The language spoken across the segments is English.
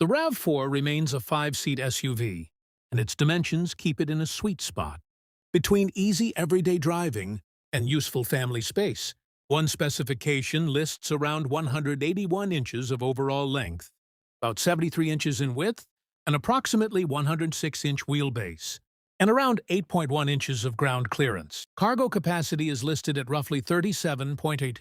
The RAV4 remains a 5-seat SUV, and its dimensions keep it in a sweet spot between easy everyday driving and useful family space. One specification lists around 181 inches of overall length, about 73 inches in width, an approximately 106-inch wheelbase, and around 8.1 inches of ground clearance. Cargo capacity is listed at roughly 37.8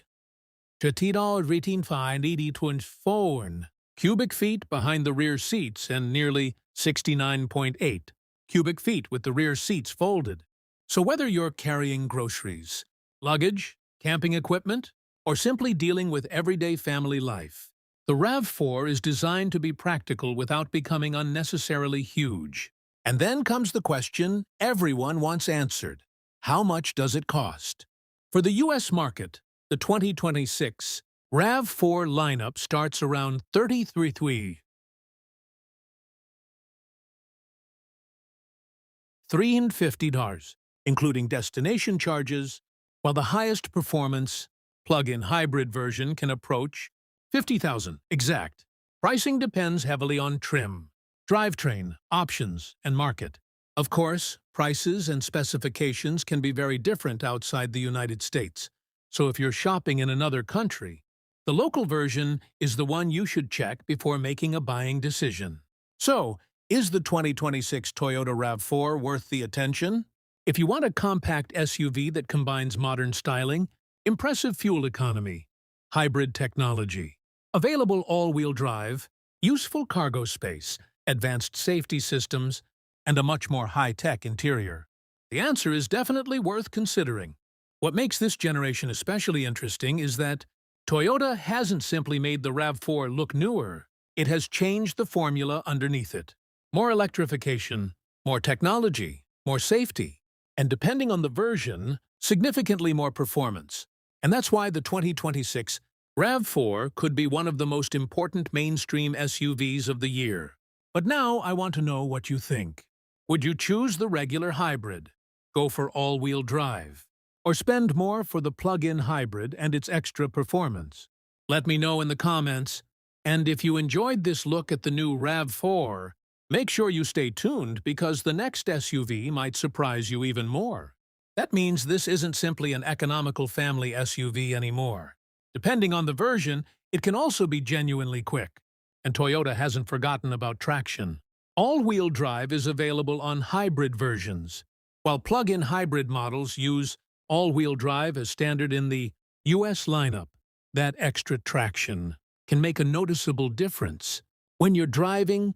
cubic feet behind the rear seats and nearly 69.8 cubic feet with the rear seats folded. So whether you're carrying groceries, luggage, camping equipment, or simply dealing with everyday family life, the RAV4 is designed to be practical without becoming unnecessarily huge. And then comes the question everyone wants answered. How much does it cost? For the U.S. market, the 2026 RAV4 lineup starts around $350, including destination charges, while the highest performance plug-in hybrid version can approach $50,000 exact. Pricing depends heavily on trim, drivetrain, options, and market. Of course, prices and specifications can be very different outside the United States, so if you're shopping in another country, the local version is the one you should check before making a buying decision. So, is the 2026 Toyota RAV4 worth the attention? If you want a compact SUV that combines modern styling, impressive fuel economy, hybrid technology, available all-wheel drive, useful cargo space, advanced safety systems, and a much more high-tech interior, the answer is definitely worth considering. What makes this generation especially interesting is that Toyota hasn't simply made the RAV4 look newer, it has changed the formula underneath it. More electrification, more technology, more safety, and depending on the version, significantly more performance. And that's why the 2026 RAV4 could be one of the most important mainstream SUVs of the year. But now I want to know what you think. Would you choose the regular hybrid, go for all-wheel drive, or spend more for the plug-in hybrid and its extra performance? Let me know in the comments. And if you enjoyed this look at the new RAV4, make sure you stay tuned because the next SUV might surprise you even more. That means this isn't simply an economical family SUV anymore. Depending on the version, it can also be genuinely quick. And Toyota hasn't forgotten about traction. All-wheel drive is available on hybrid versions, while plug-in hybrid models use all-wheel drive as standard in the U.S. lineup. That extra traction can make a noticeable difference when you're driving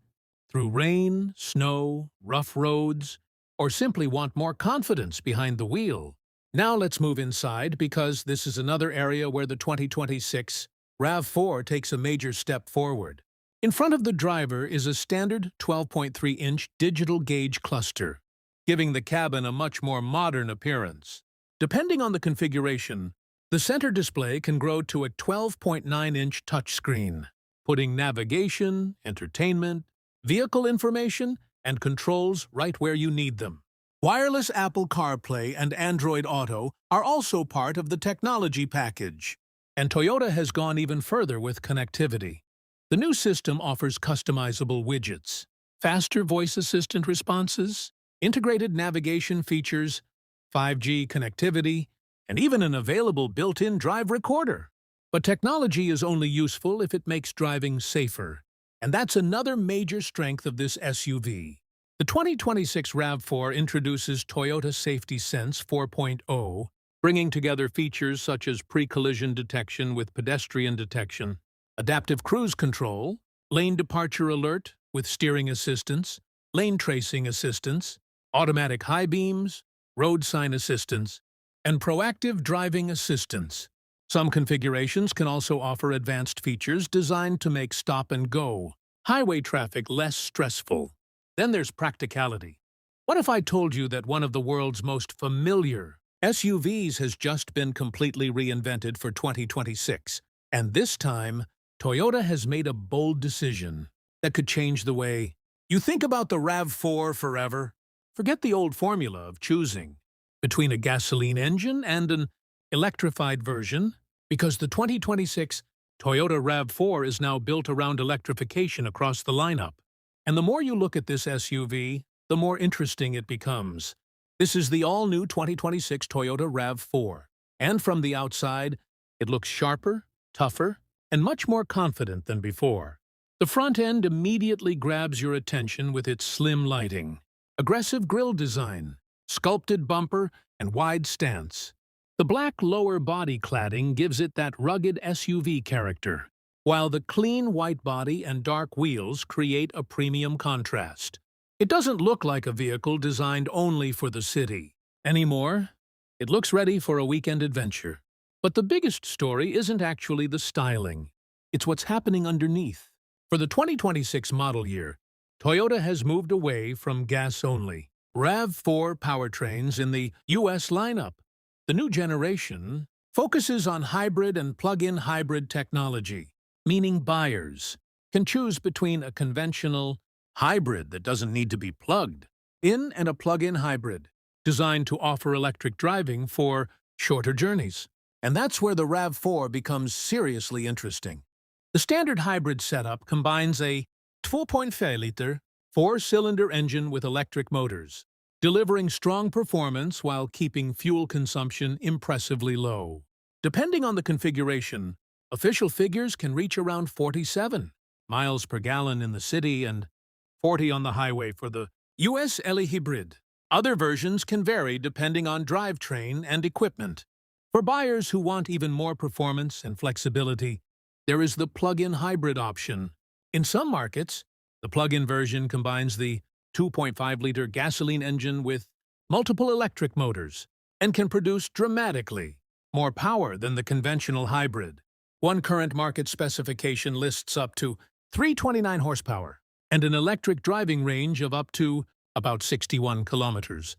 through rain, snow, rough roads, or simply want more confidence behind the wheel. Now let's move inside because this is another area where the 2026 RAV4 takes a major step forward. In front of the driver is a standard 12.3-inch digital gauge cluster, giving the cabin a much more modern appearance. Depending on the configuration, the center display can grow to a 12.9-inch touchscreen, putting navigation, entertainment, vehicle information, and controls right where you need them. Wireless Apple CarPlay and Android Auto are also part of the technology package. And Toyota has gone even further with connectivity. The new system offers customizable widgets, faster voice assistant responses, integrated navigation features, 5G connectivity, and even an available built-in drive recorder. But technology is only useful if it makes driving safer. And that's another major strength of this SUV. The 2026 RAV4 introduces Toyota Safety Sense 4.0, bringing together features such as pre-collision detection with pedestrian detection, adaptive cruise control, lane departure alert with steering assistance, lane tracing assistance, automatic high beams, road sign assistance, and proactive driving assistance. Some configurations can also offer advanced features designed to make stop-and-go highway traffic less stressful. Then there's practicality. What if I told you that one of the world's most familiar SUVs has just been completely reinvented for 2026, and this time, Toyota has made a bold decision that could change the way you think about the RAV4 forever? Forget the old formula of choosing between a gasoline engine and an electrified version, because the 2026 Toyota RAV4 is now built around electrification across the lineup. And the more you look at this SUV, the more interesting it becomes. This is the all-new 2026 Toyota RAV4. And from the outside, it looks sharper, tougher, and much more confident than before. The front end immediately grabs your attention with its slim lighting, aggressive grille design, sculpted bumper, and wide stance. The black lower body cladding gives it that rugged SUV character, while the clean white body and dark wheels create a premium contrast. It doesn't look like a vehicle designed only for the city anymore. It looks ready for a weekend adventure. But the biggest story isn't actually the styling. It's what's happening underneath. For the 2026 model year, Toyota has moved away from gas-only RAV4 powertrains in the U.S. lineup. The new generation focuses on hybrid and plug-in hybrid technology, meaning buyers can choose between a conventional hybrid that doesn't need to be plugged in and a plug-in hybrid designed to offer electric driving for shorter journeys. And that's where the RAV4 becomes seriously interesting. The standard hybrid setup combines a 2.5-liter four-cylinder engine with electric motors, delivering strong performance while keeping fuel consumption impressively low. Depending on the configuration, official figures can reach around 47 miles per gallon in the city and 40 on the highway for the US LE Hybrid. Other versions can vary depending on drivetrain and equipment. For buyers who want even more performance and flexibility, there is the plug-in hybrid option. In some markets, the plug-in version combines the 2.5-liter gasoline engine with multiple electric motors and can produce dramatically more power than the conventional hybrid. One current market specification lists up to 329 horsepower and an electric driving range of up to about 61 kilometers.